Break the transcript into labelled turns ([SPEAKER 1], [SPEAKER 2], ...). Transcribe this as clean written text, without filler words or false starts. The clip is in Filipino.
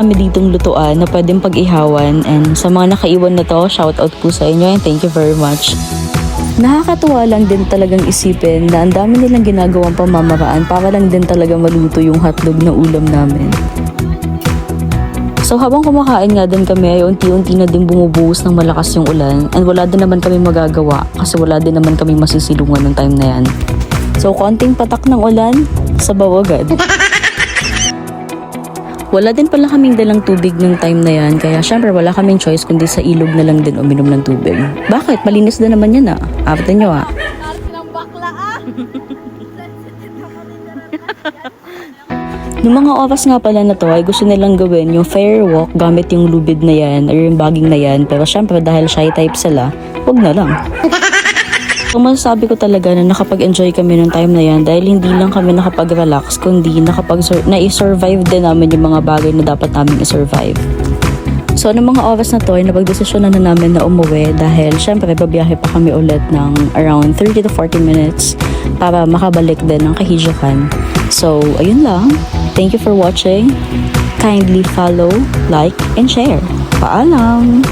[SPEAKER 1] kami ditong lutuan na pwedeng pag-ihawan, and sa mga nakaiwan na to, shoutout po sa inyo and thank you very much. Nakakatuwa lang din talagang isipin na ang dami nilang ginagawang pamamaraan para lang din talaga maluto yung hotdog na ulam namin. So habang kumakain nga din kami ay unti-unti na din bumubuhos ng malakas yung ulan, and wala din naman kami magagawa kasi wala din naman kami masisilungan ng time na yan. So konting patak ng ulan, sabaw agad. Wala din pala kaming dalang tubig ng time na yan, kaya syempre wala kaming choice kundi sa ilog na lang din uminom ng tubig. Bakit? Malinis din naman yan ah. After nyo ah. Noong mga oras nga pala na to ay gusto nilang gawin yung fire walk gamit yung lubid na yan or yung bagging na yan, pero syempre dahil shy type sila, wag na lang. So masasabi ko talaga na nakapag-enjoy kami ng time na yan dahil hindi lang kami nakapag-relax kundi na-survive din namin yung mga bagay na dapat namin i-survive. So ng mga oras na to ay napag-desisyonan na namin na umuwi dahil syempre babiyahe pa kami ulit ng around 30 to 40 minutes para makabalik din ng Kahijokan. So ayun lang. Thank you for watching. Kindly follow, like, and share. Paalam!